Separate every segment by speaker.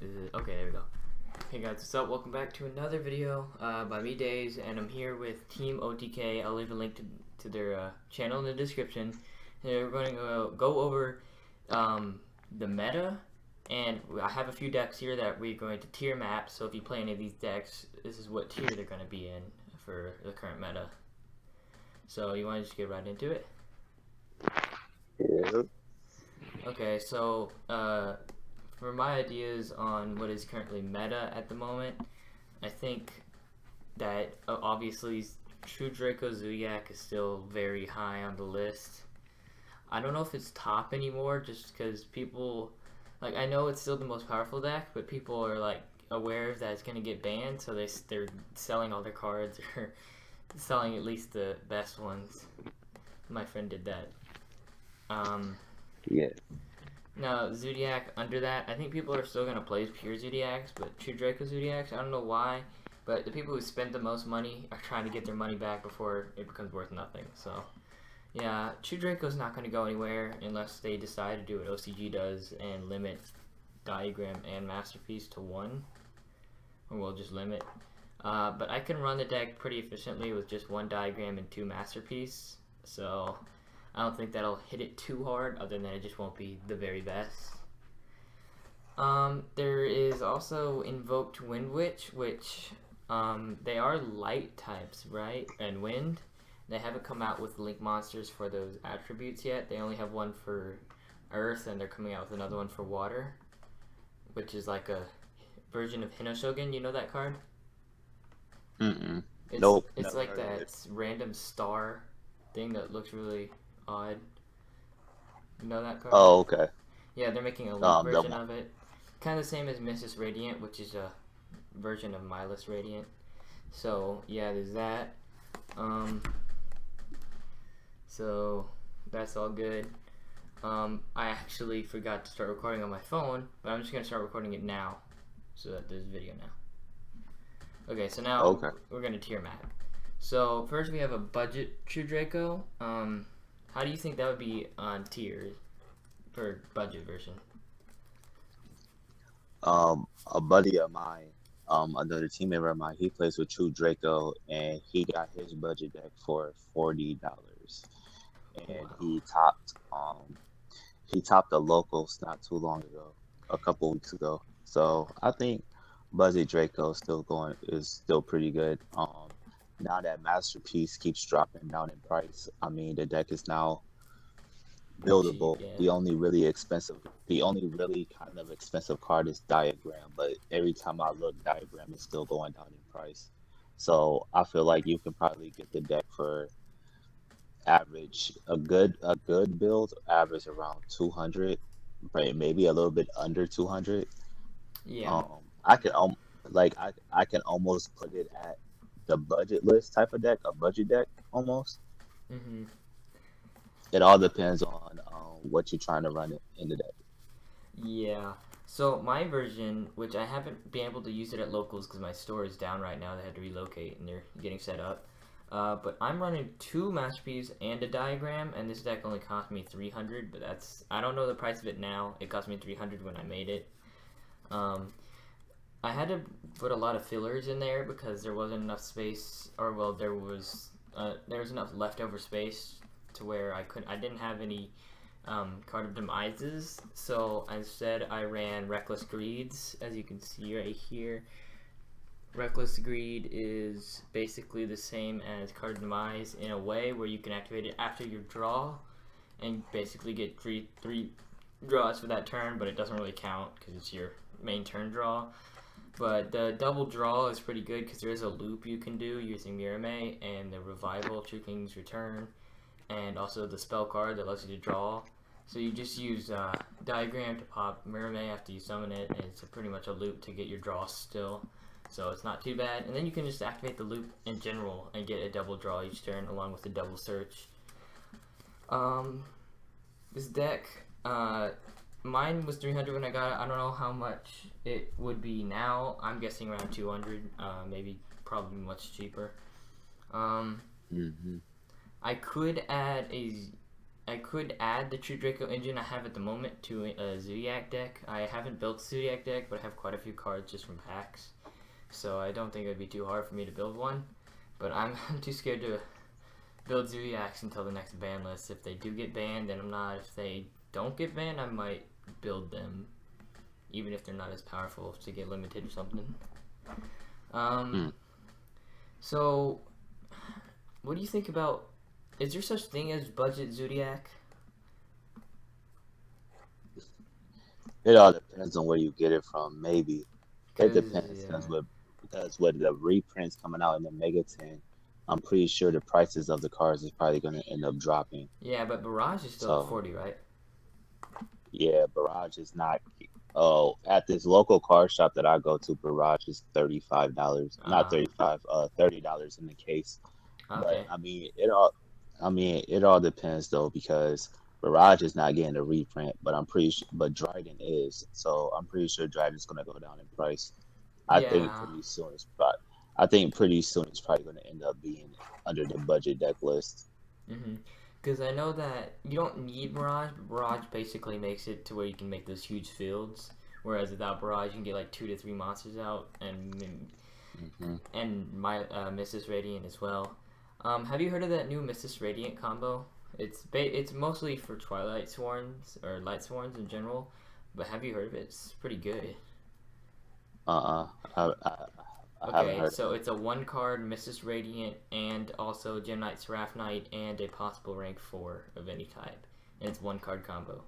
Speaker 1: Okay, there we go. Hey guys, what's up? Welcome back to another video by me, Days, and I'm here with Team OTK. I'll leave a link to their channel in the description. And we're going to go over the meta, and I have a few decks here that we're going to tier map. So if you play any of these decks, this is what tier they're going to be in for the current meta. So you want to just get right into it?
Speaker 2: Yeah.
Speaker 1: Okay, so for my ideas on what is currently meta at the moment, I think that obviously True Draco Zodiac is still very high on the list. I don't know if it's top anymore, just because people, like, I know it's still the most powerful deck, but people are like aware that it's gonna get banned, so they're selling all their cards or selling at least the best ones. My friend did that.
Speaker 2: Yeah.
Speaker 1: Now, Zodiac, under that, I think people are still going to play pure Zodiacs, but True Draco Zodiacs, I don't know why, but the people who spend the most money are trying to get their money back before it becomes worth nothing. So, yeah, True Draco's not going to go anywhere unless they decide to do what OCG does and limit Diagram and Masterpiece to one, or we'll just limit. But I can run the deck pretty efficiently with just one Diagram and two Masterpiece, so I don't think that'll hit it too hard, other than it just won't be the very best. There is also Invoked Wind Witch, which they are light types, right? And wind. They haven't come out with link monsters for those attributes yet. They only have one for earth, and they're coming out with another one for water, which is like a version of Hinoshogun. You know that card?
Speaker 2: Nope.
Speaker 1: It's like that random star thing that looks really odd. You know that card?
Speaker 2: Oh, okay.
Speaker 1: Yeah, they're making a link version of it. Kind of the same as Mrs. Radiant, which is a version of Mindless Radiant. So, yeah, there's that. So, that's all good. I actually forgot to start recording on my phone, but I'm just going to start recording it now, so that there's video now. Okay, so now we're going to tier map. So, first we have a budget True Draco. How do you think that would be on tiers for budget version?
Speaker 2: A buddy of mine, another team member of mine, he plays with True Draco, and he got his budget deck for $40, and
Speaker 1: Wow.
Speaker 2: he topped the locals not too long ago, a couple weeks ago. So I think budget Draco is still pretty good. Now that Masterpiece keeps dropping down in price, I mean the deck is now
Speaker 1: Cheap,
Speaker 2: buildable.
Speaker 1: yeah.
Speaker 2: The only really kind of expensive card is Diagram, but every time I look, Diagram is still going down in price. So I feel like you can probably get the deck for a good build average around 200, right? Maybe a little bit under 200.
Speaker 1: Yeah.
Speaker 2: Um, I can I can almost put it at the budget list type of deck, a budget deck almost.
Speaker 1: Mm-hmm.
Speaker 2: It all depends on what you're trying to run in the deck.
Speaker 1: Yeah. So my version, which I haven't been able to use it at locals because my store is down right now, they had to relocate and they're getting set up. But I'm running two Masterpiece and a Diagram, and this deck only cost me 300. But I don't know the price of it now. It cost me 300 when I made it. I had to put a lot of fillers in there because there wasn't enough space, or well, there was enough leftover space to where I didn't have any card of demises, so instead I ran Reckless Greeds, as you can see right here. Reckless Greed is basically the same as card of demise in a way where you can activate it after your draw and basically get three draws for that turn, but it doesn't really count because it's your main turn draw. But the double draw is pretty good because there is a loop you can do using Mirame and the Revival, True King's Return, and also the spell card that lets you to draw. So you just use Diagram to pop Mirame after you summon it, and it's pretty much a loop to get your draw still. So it's not too bad. And then you can just activate the loop in general and get a double draw each turn along with the double search. This deck, mine was 300 when I got it. I don't know how much it would be now. I'm guessing around 200, maybe probably much cheaper.
Speaker 2: Mm-hmm.
Speaker 1: I could add a I could add the True Draco engine I have at the moment to a Zodiac deck. I haven't built Zodiac deck, but I have quite a few cards just from packs, so I don't think it would be too hard for me to build one. But I'm too scared to build Zodiacs until the next ban list. If they do get banned, then I'm not. If they don't get banned, I might build them, even if they're not as powerful to get limited or something.
Speaker 2: Mm.
Speaker 1: So, what do you think about? Is there such thing as budget Zodiac?
Speaker 2: It all depends on where you get it from. Maybe it
Speaker 1: Cause
Speaker 2: depends
Speaker 1: yeah,
Speaker 2: because with the reprints coming out in the Mega 10, I'm pretty sure the prices of the cards is probably going to end up dropping.
Speaker 1: yeah, but Barrage is still at
Speaker 2: So
Speaker 1: 40, right?
Speaker 2: yeah, Barrage is not. Oh, at this local card shop that I go to, Barrage is $35. Not
Speaker 1: Uh,
Speaker 2: 35, $30 in the case. But
Speaker 1: okay.
Speaker 2: I mean, it all. I mean, it all depends though because Barrage is not getting a reprint, but I'm pretty sure. But Dryden is, so I'm pretty sure Dryden's gonna go down in price. I think
Speaker 1: Yeah.
Speaker 2: pretty soon it's probably. I think pretty soon it's probably gonna end up being under the budget deck list.
Speaker 1: Mhm. Because I know that you don't need Barrage, but Barrage basically makes it to where you can make those huge fields. Whereas without Barrage, you can get like 2 to 3 monsters out,
Speaker 2: Hmm.
Speaker 1: and my Mrs. Radiant as well. Have you heard of that new Mrs. Radiant combo? It's mostly for Twilight Sworns or Light Sworns in general, but have you heard of it? It's pretty good.
Speaker 2: Uh-uh. I haven't
Speaker 1: Okay,
Speaker 2: heard of
Speaker 1: so
Speaker 2: it.
Speaker 1: it's a one card Mrs. Radiant and also Gem Knight Seraph Knight and a possible rank 4 of any type. And it's one card combo.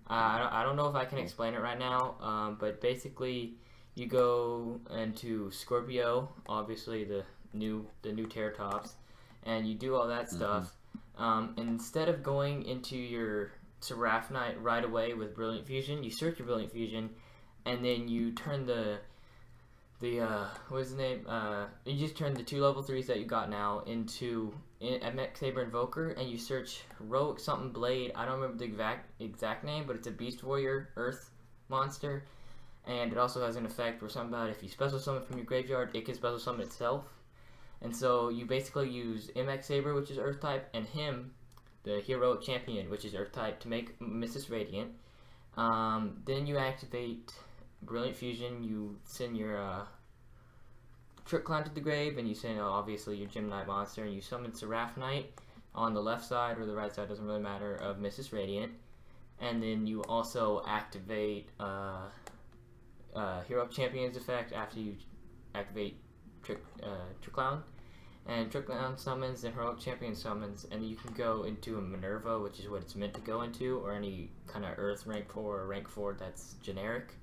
Speaker 1: I don't know if I can
Speaker 2: Mm-hmm.
Speaker 1: explain it right now, but basically you go into Scorpio, obviously the new Terratops, and you do all that
Speaker 2: Mm-hmm.
Speaker 1: stuff. And instead of going into your Seraph Knight right away with Brilliant Fusion, you search your Brilliant Fusion, and then you turn the what is the name? You just turn the 2 level 3s that you got now into MX Saber Invoker, and you search Heroic something Blade. I don't remember the exact name, but it's a Beast Warrior Earth monster, and it also has an effect where something about if you special summon from your graveyard, it can special summon itself. And so you basically use MX Saber, which is Earth type, and him, the Heroic Champion, which is Earth type, to make Mrs. Radiant. Then you activate Brilliant Fusion. You send your Trick Clown to the grave, and you send obviously your Gem Knight monster, and you summon Seraph Knight on the left side or the right side, doesn't really matter, of Mrs. Radiant. And then you also activate Hero Champion's effect after you activate Trick Clown. And Trick Clown summons, and Heroic Champion summons, and you can go into a Minerva, which is what it's meant to go into, or any kind of Earth rank 4 or rank 4 that's generic.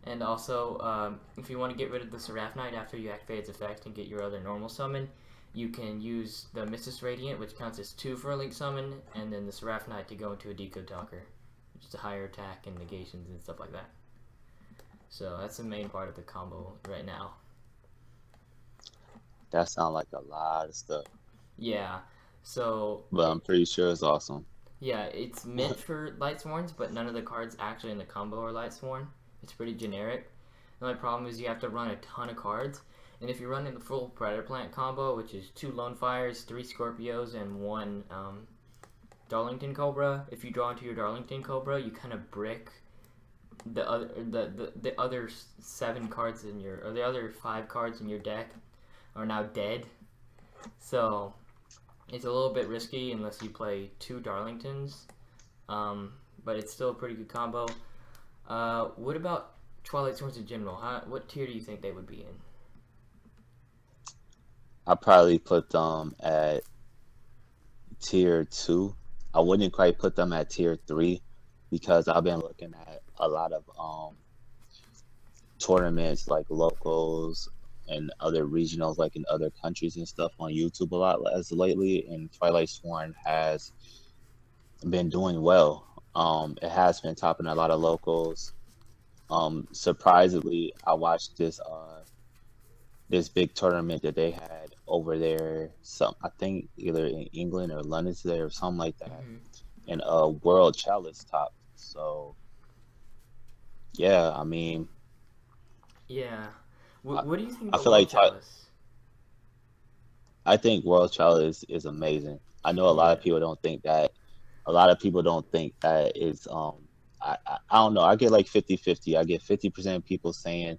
Speaker 1: And also, if you want to get rid of the Seraph Knight after you activate its effect and get your other normal summon, you can use the Mrs. Radiant, which counts as 2 for a link summon, and then the Seraph Knight to go into a Decode Talker, which is a higher attack and negations and stuff like that. So that's the main part of the combo right now.
Speaker 2: That sounds like a lot of stuff,
Speaker 1: Yeah, so
Speaker 2: but I'm pretty sure it's awesome.
Speaker 1: yeah, it's meant for Light Sworns, but none of the cards actually in the combo are Light Sworn. It's pretty generic. The only problem is you have to run a ton of cards, and if you're running the full Predator Plant combo, which is 2 Lone Fires, 3 Scorpios, and 1 Darlington Cobra, if you draw into your Darlington Cobra, you kind of brick the other 7 cards in your, or the other 5 cards in your deck are now dead. So it's a little bit risky unless you play 2 Darlingtons, but it's still a pretty good combo. What about Twilight Swords in general? What tier do you think they would be in?
Speaker 2: I probably put them at tier 2. I wouldn't quite put them at tier 3 because I've been looking at a lot of tournaments like locals and other regionals like in other countries and stuff on YouTube a lot as lately, and Twilight Sworn has been doing well. It has been topping a lot of locals. Surprisingly, I watched this big tournament that they had over there. Some I think either in England or London today or something like that,
Speaker 1: Mm-hmm.
Speaker 2: and World Chalice top. So yeah, I mean,
Speaker 1: Yeah.
Speaker 2: I,
Speaker 1: What do you think
Speaker 2: I
Speaker 1: about
Speaker 2: feel
Speaker 1: World
Speaker 2: like
Speaker 1: Chalice?
Speaker 2: I think World Chalice is amazing. I know a lot
Speaker 1: Yeah.
Speaker 2: of people don't think that. A lot of people don't think that is I don't know. I get like 50-50. I get 50% people saying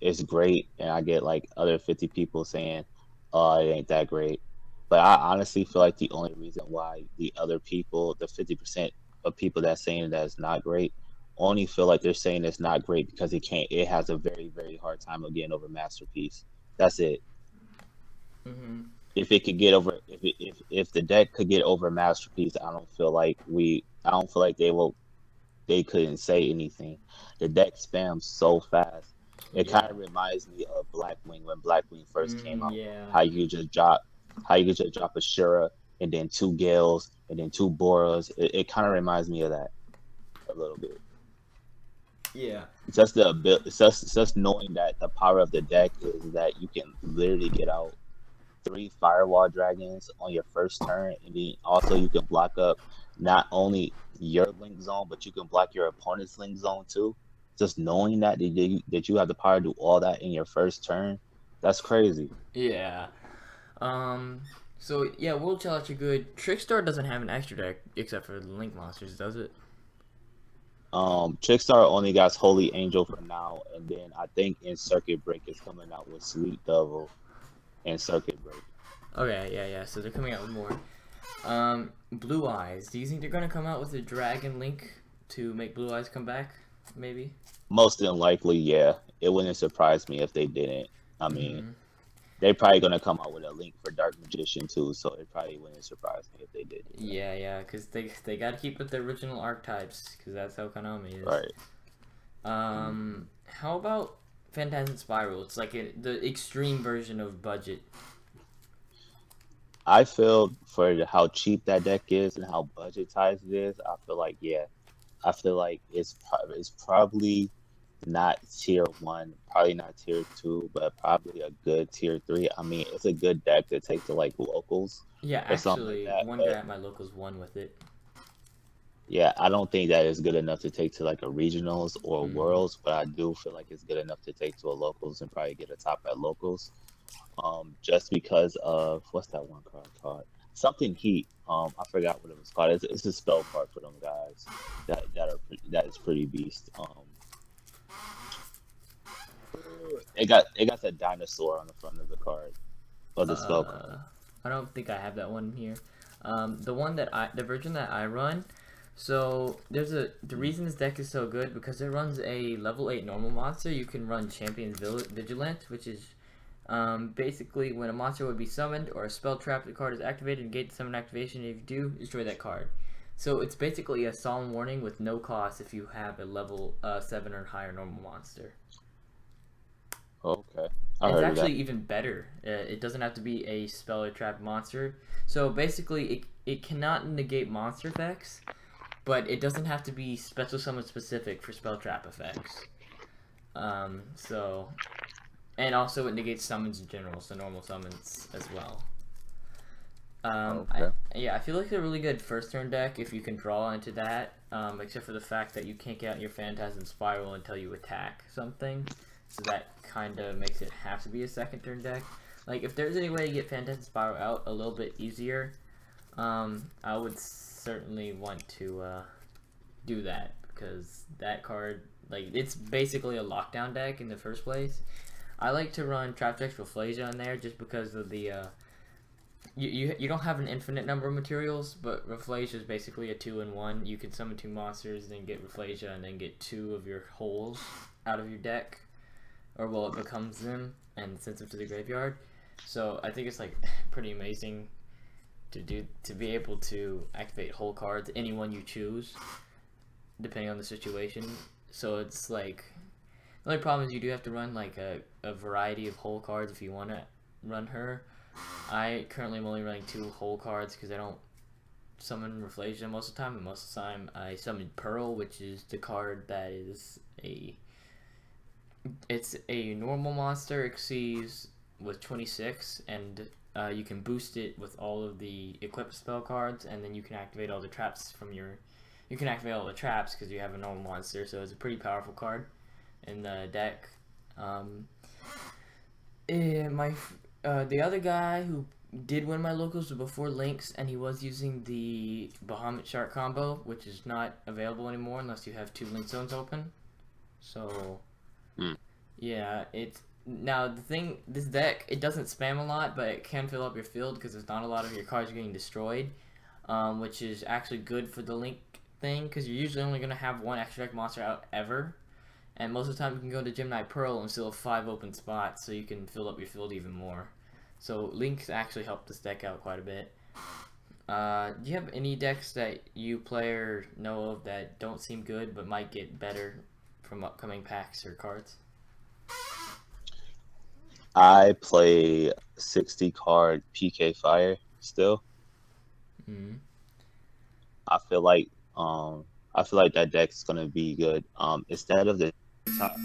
Speaker 2: it's great, and I get like other 50 people saying, "Oh, it ain't that great." But I honestly feel like the only reason why the other people, the 50% of people that's saying that it's not great, only feel like they're saying it's not great because it has a very, very hard time of getting over Masterpiece. That's it.
Speaker 1: Hmm.
Speaker 2: If it could get over, if the deck could get over Masterpiece, I don't feel like they couldn't say anything. The deck spams so fast. It kind
Speaker 1: Yeah.
Speaker 2: of reminds me of Blackwing when Blackwing first came
Speaker 1: Mm,
Speaker 2: out.
Speaker 1: yeah.
Speaker 2: How you could just drop, how you could just drop a Shura and then two Gales and then two Boras. It kind of reminds me of that a little bit.
Speaker 1: Yeah.
Speaker 2: It's just knowing that the power of the deck is that you can literally get out three Firewall Dragons on your first turn, and then also you can block up not only your link zone, but you can block your opponent's link zone too. Just knowing that you have the power to do all that in your first turn, that's crazy.
Speaker 1: Yeah. Um. So yeah, World Challenge are good. Trickstar doesn't have an extra deck except for the Link monsters, does it?
Speaker 2: Trickstar only got Holy Angel for now, and then I think in Circuit Break is coming out with Sweet Devil and Circuit Break.
Speaker 1: Okay. Yeah. Yeah. So they're coming out with more. Blue Eyes. Do you think they're gonna come out with a Dragon Link to make Blue Eyes come back? Maybe.
Speaker 2: Most than likely, yeah. It wouldn't surprise me if they didn't. I mean,
Speaker 1: Mm-hmm.
Speaker 2: they probably gonna come out with a link for Dark Magician too, so it probably wouldn't surprise me if they did do that.
Speaker 1: Yeah. Yeah. Because they gotta keep with the original archetypes because that's how Konami is.
Speaker 2: Right. Mhm.
Speaker 1: How about Phantasm Spiral? It's like the extreme version of budget.
Speaker 2: I feel for how cheap that deck is and how budgetized it is, I feel like yeah, I feel like it's probably not tier one, probably not tier two, but probably a good tier three. I mean, it's a good deck to take to like locals
Speaker 1: Yeah,
Speaker 2: or something like
Speaker 1: actually,
Speaker 2: that.
Speaker 1: one guy
Speaker 2: But
Speaker 1: at my locals won with it.
Speaker 2: yeah, I don't think that is good enough to take to like a regionals or
Speaker 1: Mm.
Speaker 2: worlds, but I do feel like it's good enough to take to a locals and probably get a top at locals. Just because of what's that one card called? Something Heat. I forgot what it was called. It's a spell card for them guys that is pretty beast. It got that dinosaur on the front of the card of the spell
Speaker 1: Uh,
Speaker 2: card.
Speaker 1: I don't think I have that one here. The version that I run. So the reason this deck is so good because it runs a level 8 normal monster. You can run Champion's Vigilant, which is basically when a monster would be summoned or a spell trap, the card is activated, negate the summon activation. If you do, destroy that card. So it's basically a solemn warning with no cost if you have a level 7 or higher normal monster.
Speaker 2: Okay, I
Speaker 1: It's
Speaker 2: heard of
Speaker 1: actually
Speaker 2: that.
Speaker 1: even better. It doesn't have to be a spell or trap monster. So basically, it cannot negate monster effects, but it doesn't have to be special summon specific for spell trap effects. So and also it negates summons in general, so normal summons as well.
Speaker 2: Okay.
Speaker 1: Yeah, I feel like they're a really good first turn deck if you can draw into that. Except for the fact that you can't get out your Phantasm Spiral until you attack something, so that kind of makes it have to be a second turn deck. Like if there's any way to get Phantasm Spiral out a little bit easier, I would certainly want to do that because that card, like, it's basically a lockdown deck in the first place. I like to run Trap Text Rafflesia in there just because of the you don't have an infinite number of materials, but Rafflesia is basically a 2-in-1. You can summon two monsters, then get Rafflesia, and then get two of your holes out of your deck, or well, it becomes them and sends them to the graveyard. So I think it's like pretty amazing to be able to activate whole cards, anyone you choose, depending on the situation. So it's like the only problem is you do have to run like a variety of whole cards if you want to run her. I currently am only running two whole cards because I don't summon Rafflesia most of the time, and most of the time I summon Pearl, which is the card that is it's a normal monster, exceeds with 26, and you can boost it with all of the equipped spell cards, and then you can activate all the traps from your. You can activate all the traps because you have a normal monster, so it's a pretty powerful card in the deck. My the other guy who did win my locals before Lynx, and he was using the Bahamut Shark combo, which is not available anymore unless you have 2 Link zones open. So,
Speaker 2: Mm.
Speaker 1: yeah, it's now the thing. This deck it doesn't spam a lot, but it can fill up your field because there's not a lot of your cards getting destroyed, which is actually good for the Link thing because you're usually only gonna have 1 extra deck monster out ever. And most of the time you can go to Gemini Pearl and still have 5 open spots, so you can fill up your field even more. So Link's actually helped this deck out quite a bit. Do you have any decks that you play or know of that don't seem good but might get better from upcoming packs or cards?
Speaker 2: I play 60 card PK Fire still.
Speaker 1: Mm-hmm.
Speaker 2: I feel like I feel like that deck's gonna be good. Instead of the top.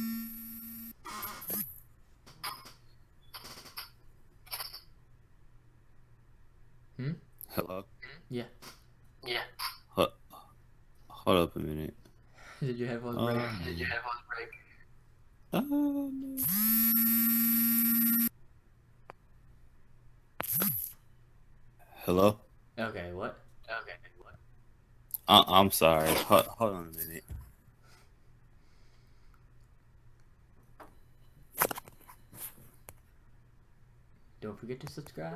Speaker 1: Hmm?
Speaker 3: Hello?
Speaker 1: Yeah.
Speaker 3: Hold, hold up a minute.
Speaker 1: Did your headphones break?
Speaker 3: Um, hello?
Speaker 1: Okay, what?
Speaker 3: I'm sorry. Hold on a minute.
Speaker 1: Don't forget to subscribe.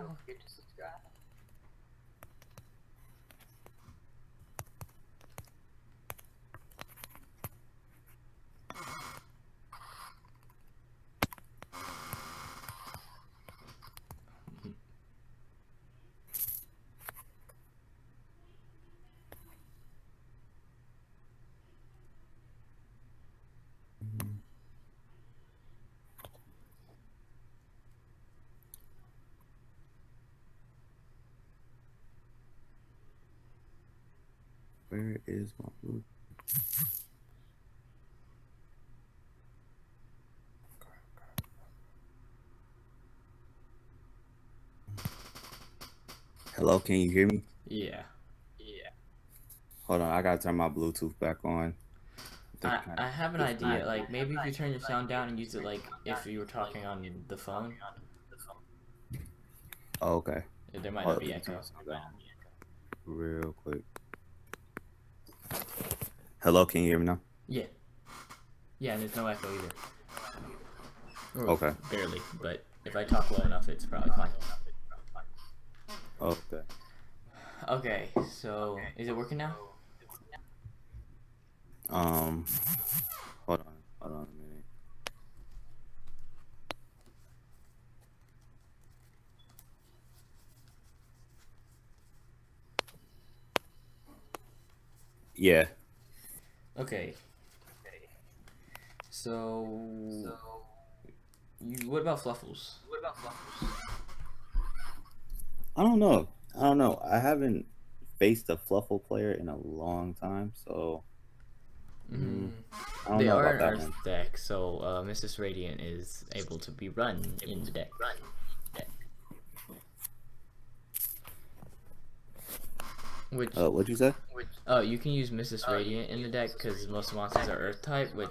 Speaker 3: Where is my blue? Hello, can you hear me?
Speaker 1: Yeah.
Speaker 3: Hold on, I gotta turn my Bluetooth back on.
Speaker 1: I have an idea. Like maybe if you turn your sound down and use it like if you were talking on the phone,
Speaker 3: Oh, okay.
Speaker 1: there might
Speaker 3: Hold
Speaker 1: not
Speaker 3: up,
Speaker 1: be
Speaker 3: let me turn
Speaker 1: echo.
Speaker 3: my sound down real quick. Hello, can you hear me now?
Speaker 1: Yeah. Yeah, and there's no echo either. Or
Speaker 3: Okay.
Speaker 1: barely, but if I talk low enough, it's probably fine.
Speaker 3: Okay.
Speaker 1: Okay, so is it working now?
Speaker 3: Hold on a minute. Yeah.
Speaker 1: Okay. So you what about Fluffles?
Speaker 3: I don't know. I haven't faced a Fluffle player in a long time, so I don't
Speaker 1: They
Speaker 3: know
Speaker 1: are
Speaker 3: about
Speaker 1: an
Speaker 3: that
Speaker 1: Earth
Speaker 3: one.
Speaker 1: deck, so Mrs. Radiant is able to be run in the deck. Which
Speaker 3: What'd you say?
Speaker 1: you can use Mrs. Radiant in the deck because most monsters are Earth type, which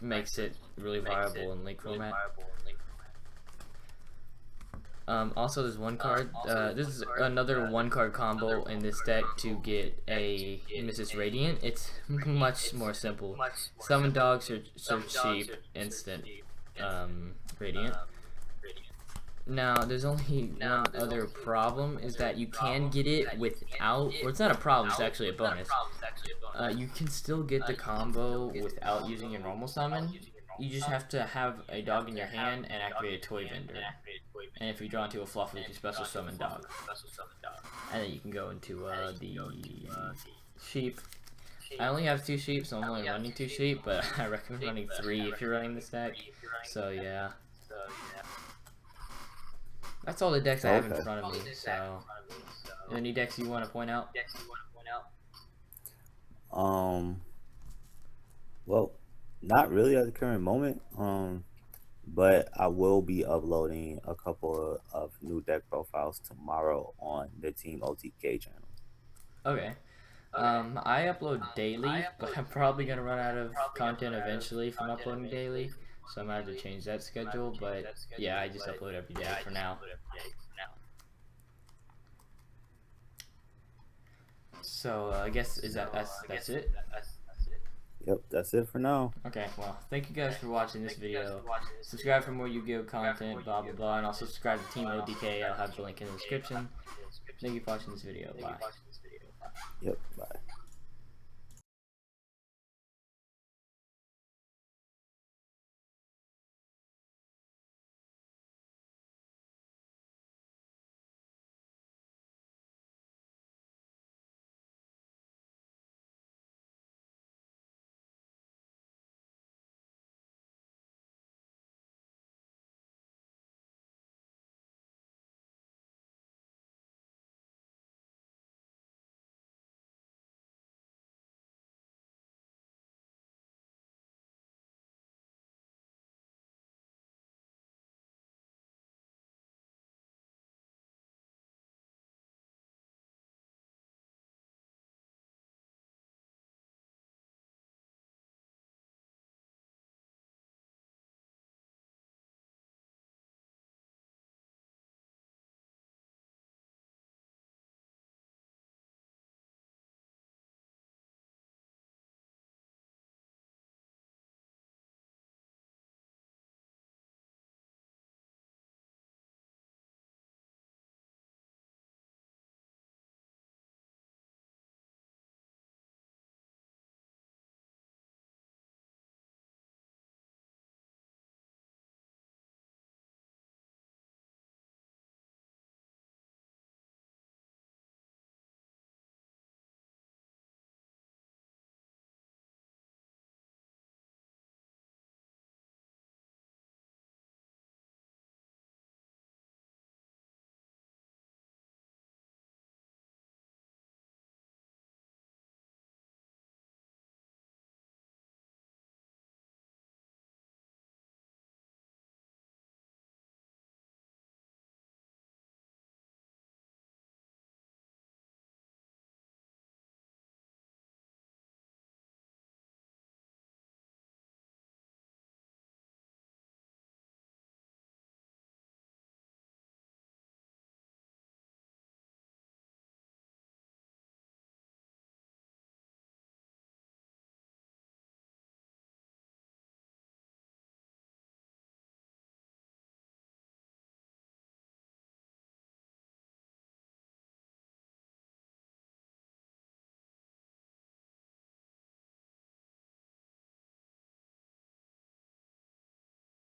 Speaker 1: makes it really viable in Link format. Also, there's one card. This is another 1-card combo in this deck to get a Mrs. Radiant. It's much more simple. Summon dog, search sheep, instant Radiant. Now, there's only one other problem, is that you can get it without, or it's not a problem, it's actually a bonus. You can still get the combo without using your normal summon. You just have to have a dog in your hand and activate a toy vendor. And if you draw into a fluff, you can special summon dog. And then you can go into the sheep. I only have 2 sheep, so I'm only running 2 sheep, but I recommend running 3 if you're running this deck. So yeah. That's all the decks I have in front of me, so any decks you want to point out?
Speaker 3: Well, not really at the current moment. But I will be uploading a couple of new deck profiles tomorrow on the Team OTK channel.
Speaker 1: Okay. I upload daily, but I'm probably gonna run out of content eventually from uploading daily, so I'm gonna have to change that schedule. But yeah, I just upload every day for now. So I guess that's it.
Speaker 3: Yep, that's it for now.
Speaker 1: Okay, well, thank you guys for watching this video. Subscribe for more Yu-Gi-Oh content, blah blah blah, and also subscribe to Team ODK. I'll have the link in the description. Thank you for watching this video. Bye.
Speaker 3: Yep, bye.